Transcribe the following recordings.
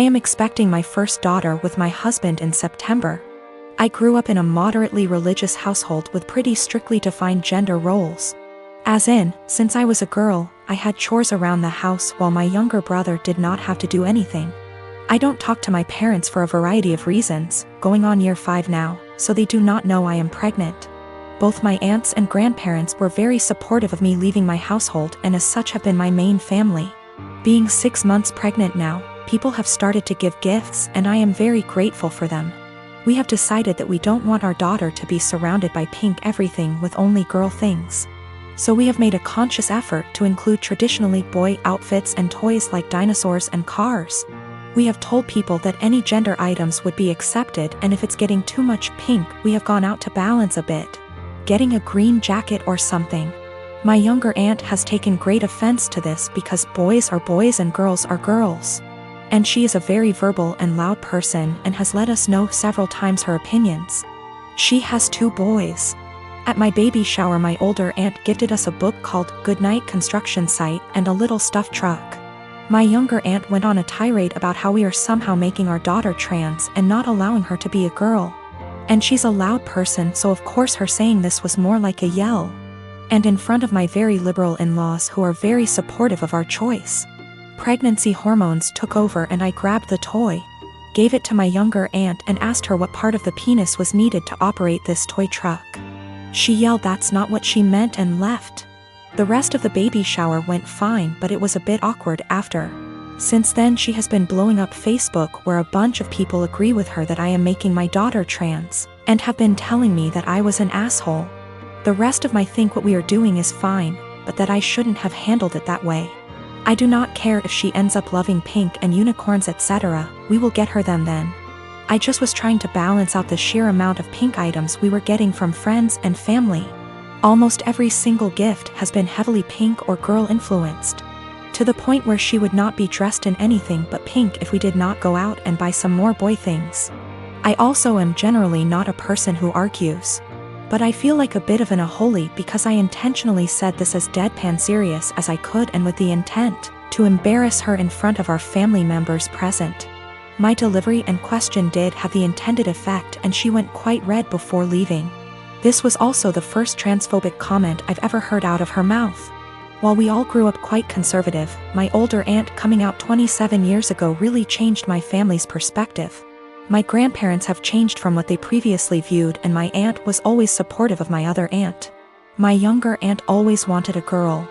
I am expecting my first daughter with my husband in September. I grew up in a moderately religious household with pretty strictly defined gender roles. As in, since I was a girl, I had chores around the house while my younger brother did not have to do anything. I don't talk to my parents for a variety of reasons, going on year 5 now, so they do not know I am pregnant. Both my aunts and grandparents were very supportive of me leaving my household and as such have been my main family. Being 6 months pregnant now, people have started to give gifts and I am very grateful for them. We have decided that we don't want our daughter to be surrounded by pink everything with only girl things. So we have made a conscious effort to include traditionally boy outfits and toys like dinosaurs and cars. We have told people that any gender items would be accepted, and if it's getting too much pink, we have gone out to balance a bit. Getting a green jacket or something. My younger aunt has taken great offense to this because boys are boys and girls are girls. And she is a very verbal and loud person and has let us know several times her opinions. She has 2 boys. At my baby shower, my older aunt gifted us a book called Goodnight Construction Site and a little stuffed truck. My younger aunt went on a tirade about how we are somehow making our daughter trans and not allowing her to be a girl. And she's a loud person, so of course her saying this was more like a yell. And in front of my very liberal in-laws who are very supportive of our choice. Pregnancy hormones took over and I grabbed the toy, gave it to my younger aunt and asked her what part of the penis was needed to operate this toy truck. She yelled that's not what she meant and left. The rest of the baby shower went fine, but it was a bit awkward after. Since then she has been blowing up Facebook where a bunch of people agree with her that I am making my daughter trans, and have been telling me that I was an asshole. The rest of my think what we are doing is fine, but that I shouldn't have handled it that way. I do not care if she ends up loving pink and unicorns etc., we will get her them then. I just was trying to balance out the sheer amount of pink items we were getting from friends and family. Almost every single gift has been heavily pink or girl influenced. To the point where she would not be dressed in anything but pink if we did not go out and buy some more boy things. I also am generally not a person who argues. But I feel like a bit of an unholy because I intentionally said this as deadpan serious as I could and with the intent to embarrass her in front of our family members present. My delivery and question did have the intended effect and she went quite red before leaving. This was also the first transphobic comment I've ever heard out of her mouth. While we all grew up quite conservative, my older aunt coming out 27 years ago really changed my family's perspective. My grandparents have changed from what they previously viewed and my aunt was always supportive of my other aunt. My younger aunt always wanted a girl.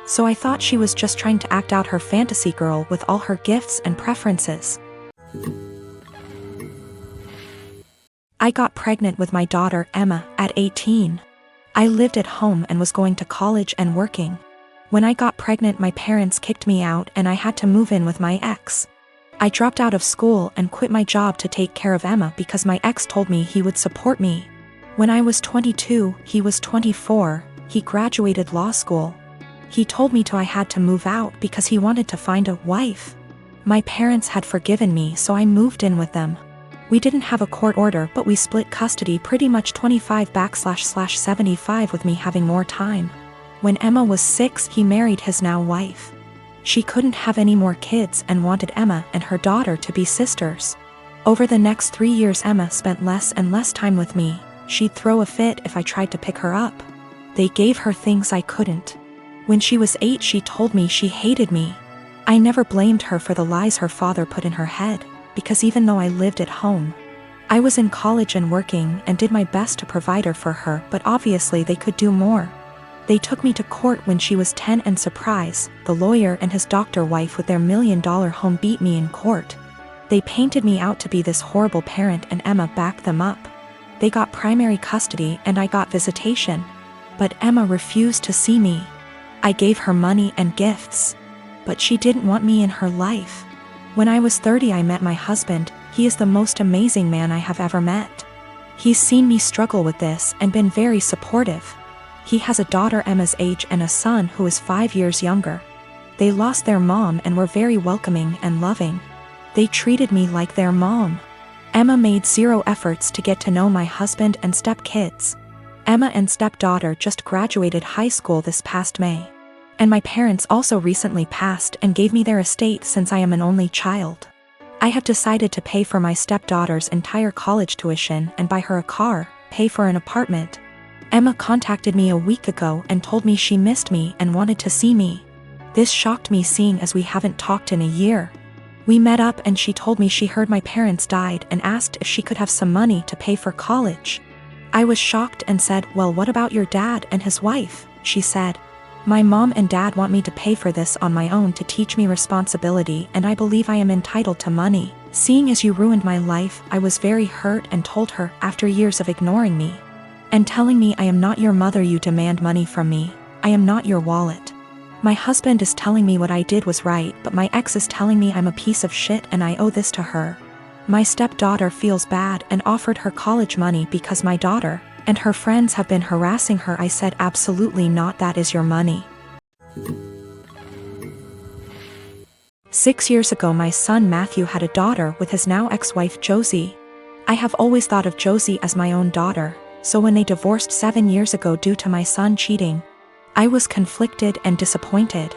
So I thought she was just trying to act out her fantasy girl with all her gifts and preferences. I got pregnant with my daughter Emma at 18. I lived at home and was going to college and working. When I got pregnant, my parents kicked me out and I had to move in with my ex. I dropped out of school and quit my job to take care of Emma because my ex told me he would support me. When I was 22, he was 24, he graduated law school. He told me I had to move out because he wanted to find a wife. My parents had forgiven me, so I moved in with them. We didn't have a court order, but we split custody pretty much 25/75 with me having more time. When Emma was 6, he married his now wife. She couldn't have any more kids and wanted Emma and her daughter to be sisters. Over the next 3 years Emma spent less and less time with me. She'd throw a fit if I tried to pick her up. They gave her things I couldn't. When she was 8 she told me she hated me. I never blamed her for the lies her father put in her head, because even though I lived at home, I was in college and working and did my best to provide her for her, but obviously they could do more. They took me to court when she was 10 and surprise, the lawyer and his doctor wife with their $1 million home beat me in court. They painted me out to be this horrible parent and Emma backed them up. They got primary custody and I got visitation. But Emma refused to see me. I gave her money and gifts. But she didn't want me in her life. When I was 30 I met my husband. He is the most amazing man I have ever met. He's seen me struggle with this and been very supportive. He has a daughter Emma's age and a son who is 5 years younger. They lost their mom and were very welcoming and loving. They treated me like their mom. Emma made 0 efforts to get to know my husband and stepkids. Emma and stepdaughter just graduated high school this past May. And my parents also recently passed and gave me their estate since I am an only child. I have decided to pay for my stepdaughter's entire college tuition and buy her a car, pay for an apartment. Emma contacted me a week ago and told me she missed me and wanted to see me. This shocked me seeing as we haven't talked in a year. We met up and she told me she heard my parents died and asked if she could have some money to pay for college. I was shocked and said, "Well, what about your dad and his wife?" She said, "My mom and dad want me to pay for this on my own to teach me responsibility, and I believe I am entitled to money. Seeing as you ruined my life, I was very hurt and told her, after years of ignoring me and telling me I am not your mother, you demand money from me. I am not your wallet. My husband is telling me what I did was right, but my ex is telling me I'm a piece of shit and I owe this to her. My stepdaughter feels bad and offered her college money because my daughter and her friends have been harassing her." I said, "Absolutely not, that is your money." 6 years ago, my son Matthew had a daughter with his now ex-wife Josie. I have always thought of Josie as my own daughter, so when they divorced 7 years ago due to my son cheating, I was conflicted and disappointed.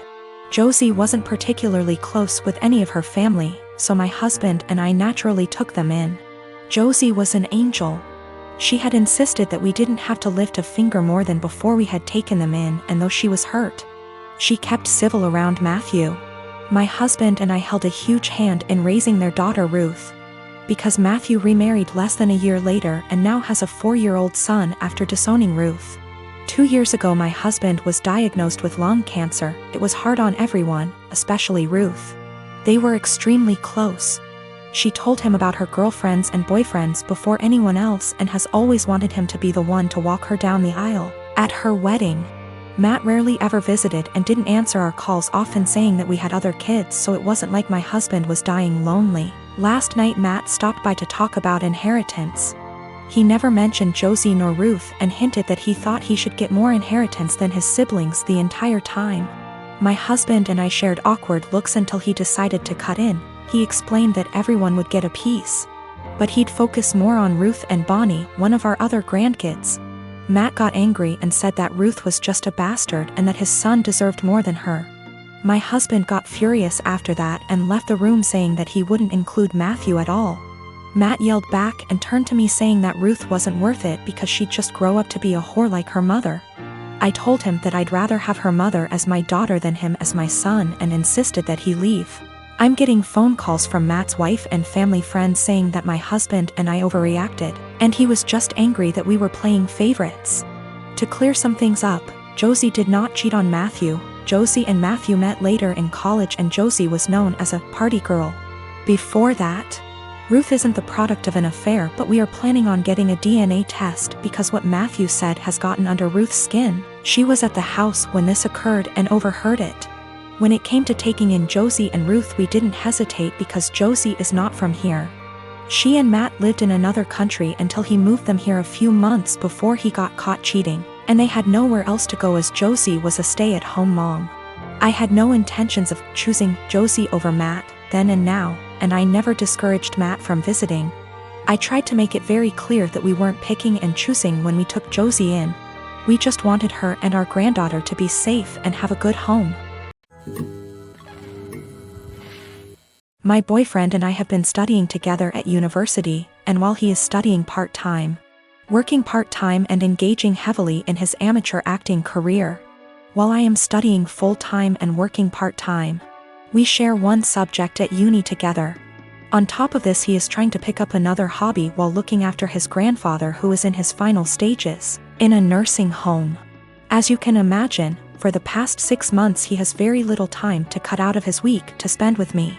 Josie wasn't particularly close with any of her family, so my husband and I naturally took them in. Josie was an angel. She had insisted that we didn't have to lift a finger more than before we had taken them in, and though she was hurt, she kept civil around Matthew. My husband and I held a huge hand in raising their daughter Ruth, because Matthew remarried less than a year later and now has a 4-year-old son after disowning Ruth. 2 years ago, my husband was diagnosed with lung cancer. It was hard on everyone, especially Ruth. They were extremely close. She told him about her girlfriends and boyfriends before anyone else and has always wanted him to be the one to walk her down the aisle at her wedding. Matt rarely ever visited and didn't answer our calls, often saying that we had other kids, so it wasn't like my husband was dying lonely. Last night Matt stopped by to talk about inheritance. He never mentioned Josie nor Ruth and hinted that he thought he should get more inheritance than his siblings the entire time. My husband and I shared awkward looks until he decided to cut in. He explained that everyone would get a piece, but he'd focus more on Ruth and Bonnie, one of our other grandkids. Matt got angry and said that Ruth was just a bastard and that his son deserved more than her. My husband got furious after that and left the room saying that he wouldn't include Matthew at all. Matt yelled back and turned to me saying that Ruth wasn't worth it because she'd just grow up to be a whore like her mother. I told him that I'd rather have her mother as my daughter than him as my son and insisted that he leave. I'm getting phone calls from Matt's wife and family friends saying that my husband and I overreacted, and he was just angry that we were playing favorites. To clear some things up, Josie did not cheat on Matthew. Josie and Matthew met later in college and Josie was known as a party girl. Before that, Ruth isn't the product of an affair, but we are planning on getting a DNA test because what Matthew said has gotten under Ruth's skin. She was at the house when this occurred and overheard it. When it came to taking in Josie and Ruth, we didn't hesitate because Josie is not from here. She and Matt lived in another country until he moved them here a few months before he got caught cheating, and they had nowhere else to go as Josie was a stay-at-home mom. I had no intentions of choosing Josie over Matt then and now, and I never discouraged Matt from visiting. I tried to make it very clear that we weren't picking and choosing when we took Josie in. We just wanted her and our granddaughter to be safe and have a good home. My boyfriend and I have been studying together at university, and while he is studying part-time, working part-time and engaging heavily in his amateur acting career, while I am studying full-time and working part-time, we share one subject at uni together. On top of this, he is trying to pick up another hobby while looking after his grandfather who is in his final stages, in a nursing home. As you can imagine, for the past 6 months he has very little time to cut out of his week to spend with me.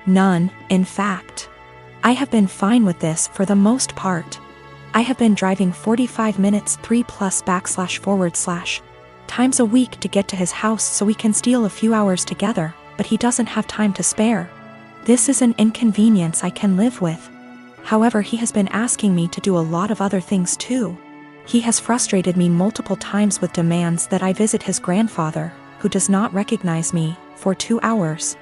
None, in fact. I have been fine with this for the most part. I have been driving 45 minutes 3+// times a week to get to his house so we can steal a few hours together, but he doesn't have time to spare. This is an inconvenience I can live with. However, he has been asking me to do a lot of other things too. He has frustrated me multiple times with demands that I visit his grandfather, who does not recognize me, for 2 hours,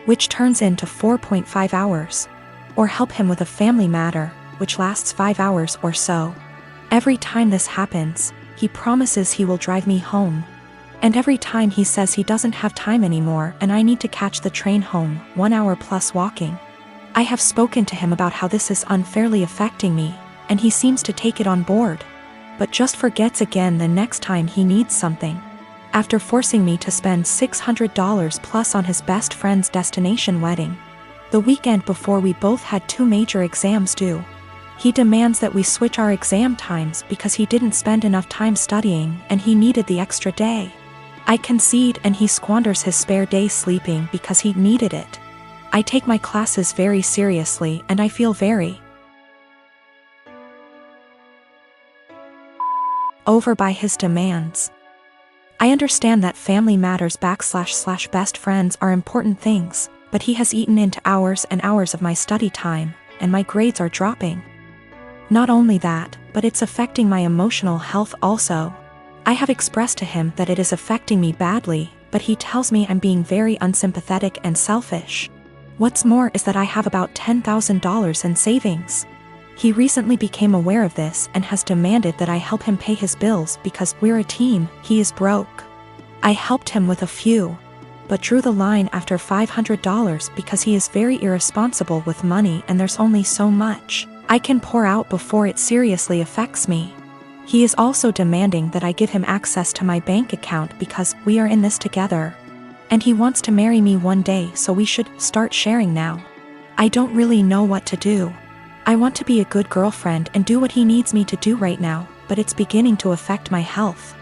which turns into 4.5 hours, or help him with a family matter, which lasts 5 hours or so. Every time this happens, he promises he will drive me home. And every time he says he doesn't have time anymore and I need to catch the train home, 1 hour plus walking. I have spoken to him about how this is unfairly affecting me, and he seems to take it on board, but just forgets again the next time he needs something. After forcing me to spend $600 plus on his best friend's destination wedding, the weekend before we both had 2 major exams due, he demands that we switch our exam times because he didn't spend enough time studying and he needed the extra day. I concede and he squanders his spare day sleeping because he needed it. I take my classes very seriously and I feel very over by his demands. I understand that family matters / best friends are important things, but he has eaten into hours and hours of my study time, and my grades are dropping. Not only that, but it's affecting my emotional health also. I have expressed to him that it is affecting me badly, but he tells me I'm being very unsympathetic and selfish. What's more is that I have about $10,000 in savings. He recently became aware of this and has demanded that I help him pay his bills because we're a team, he is broke. I helped him with a few, but drew the line after $500 because he is very irresponsible with money and there's only so much I can pour out before it seriously affects me. He is also demanding that I give him access to my bank account because we are in this together. And he wants to marry me one day, so we should start sharing now. I don't really know what to do. I want to be a good girlfriend and do what he needs me to do right now, but it's beginning to affect my health.